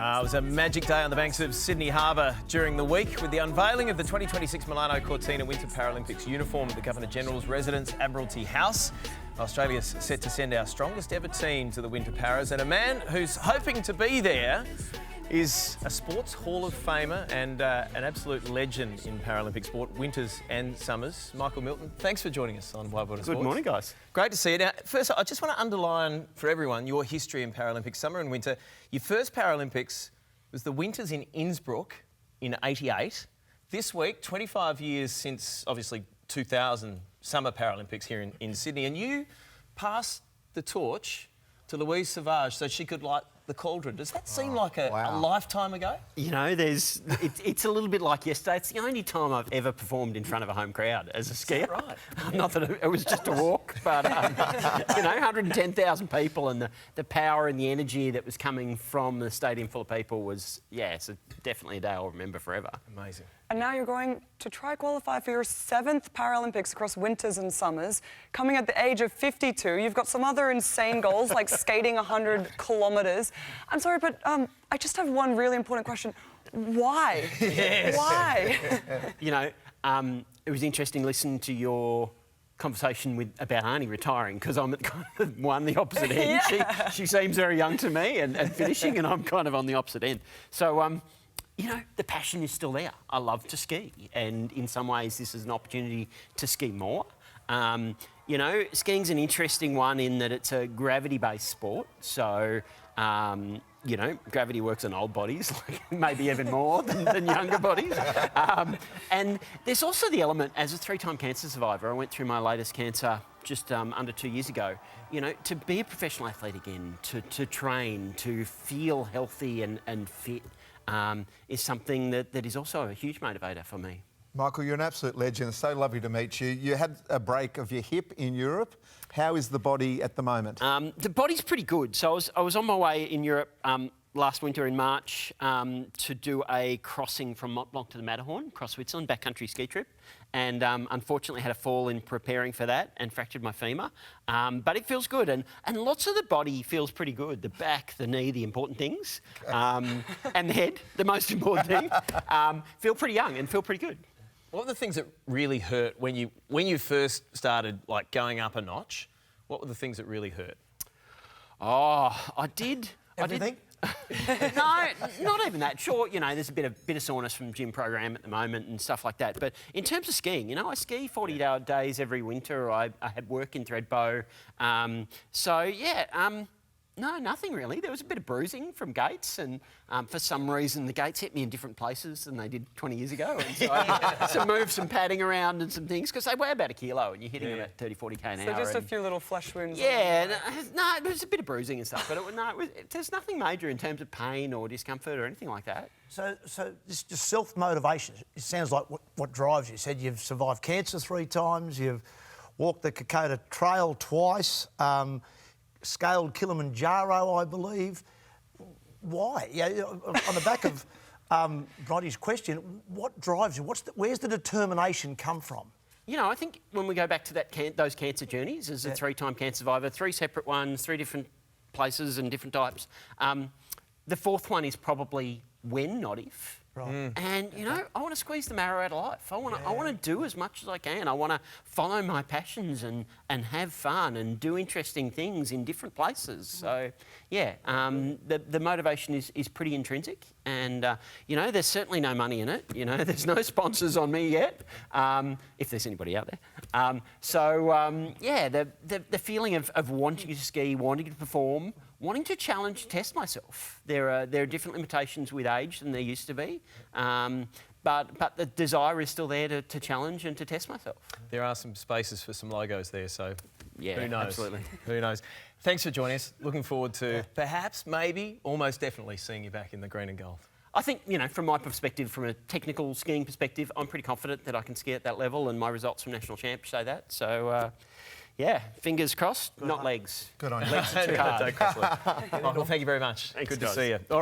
It was a magic day on the banks of Sydney Harbour during the week with the unveiling of the 2026 Milano Cortina Winter Paralympics uniform at the Governor-General's residence, Admiralty House. Australia's set to send our strongest ever team to the Winter Paras, and a man who's hoping to be there is a Sports Hall of Famer and an absolute legend in Paralympic sport, winters and summers. Michael Milton, thanks for joining us on Wide Water Sports. Good morning, guys. Great to see you. Now, first, I just want to underline for everyone your history in Paralympics, summer and winter. Your first Paralympics was the Winters in Innsbruck in '88. This week, 25 years since, obviously, 2000 Summer Paralympics here in Sydney, and you passed the torch to Louise Sauvage so she could light the cauldron. Does that seem like a lifetime ago? You know, it's a little bit like yesterday. It's the only time I've ever performed in front of a home crowd as a skier. Right. Not that it was just a walk, but, 110,000 people and the power and the energy that was coming from the stadium full of people was, it's definitely a day I'll remember forever. Amazing. And now you're going to try qualify for your 7th Paralympics across winters and summers. Coming at the age of 52, you've got some other insane goals like skating 100 kilometres. I'm sorry, but I just have one really important question. Why? Yes. Why? It was interesting listening to your conversation about Arnie retiring, because I'm at kind of the opposite end. Yeah. She seems very young to me and finishing, and I'm kind of on the opposite end. So, the passion is still there. I love to ski, and in some ways this is an opportunity to ski more. Skiing's an interesting one in that it's a gravity-based sport, so gravity works on old bodies, maybe even more than younger bodies. And there's also the element, as a 3-time cancer survivor, I went through my latest cancer just under 2 years ago, to be a professional athlete again, to train, to feel healthy and fit, is something that is also a huge motivator for me. Michael, you're an absolute legend. It's so lovely to meet you. You had a break of your hip in Europe. How is the body at the moment? The body's pretty good. So I was on my way in Europe last winter in March to do a crossing from Mont Blanc to the Matterhorn, across Switzerland, backcountry ski trip. And unfortunately had a fall in preparing for that and fractured my femur. But it feels good. And lots of the body feels pretty good. The back, the knee, the important things. And the head, the most important thing. Feel pretty young and feel pretty good. What were the things that really hurt when you first started going up a notch? What were the things that really hurt? Oh, I did. Everything? No, not even that. Sure, there's a bit of soreness from gym program at the moment and stuff like that. But in terms of skiing, I ski 40-hour days every winter. I had work in Thredbo. No, nothing really. There was a bit of bruising from gates, and for some reason the gates hit me in different places than they did 20 years ago. And so I had to move some padding around and some things, because they weigh about 1 kilo and you're hitting them at 30, 40k an hour. So just a few little flesh wounds. Yeah, no, it was a bit of bruising and stuff, but there's nothing major in terms of pain or discomfort or anything like that. So just self-motivation, it sounds like what drives you. You said you've survived cancer 3 times, you've walked the Kokoda Trail twice, scaled Kilimanjaro, I believe. Why? On the back of Bronte's question, what drives you? Where's the determination come from? I think when we go back to those cancer journeys, as a 3-time cancer survivor, 3 separate ones, 3 different places and different types. The 4th one is probably when, not if. Right. And, I want to squeeze the marrow out of life. I want to do as much as I can. I want to follow my passions and have fun and do interesting things in different places. So, the motivation is pretty intrinsic. And, there's certainly no money in it. There's no sponsors on me yet, if there's anybody out there. The feeling of wanting to ski, wanting to perform, wanting to challenge, test myself. There are different limitations with age than there used to be, but the desire is still there to challenge and to test myself. There are some spaces for some logos there, so who knows? Absolutely. Who knows? Thanks for joining us. Looking forward to perhaps, maybe, almost definitely seeing you back in the green and gold. I think, from my perspective, from a technical skiing perspective, I'm pretty confident that I can ski at that level, and my results from national champ say that. So, fingers crossed, not legs. Good on you. Legs are too hard. Michael, thank you very much. Thanks, Good to guys. see you.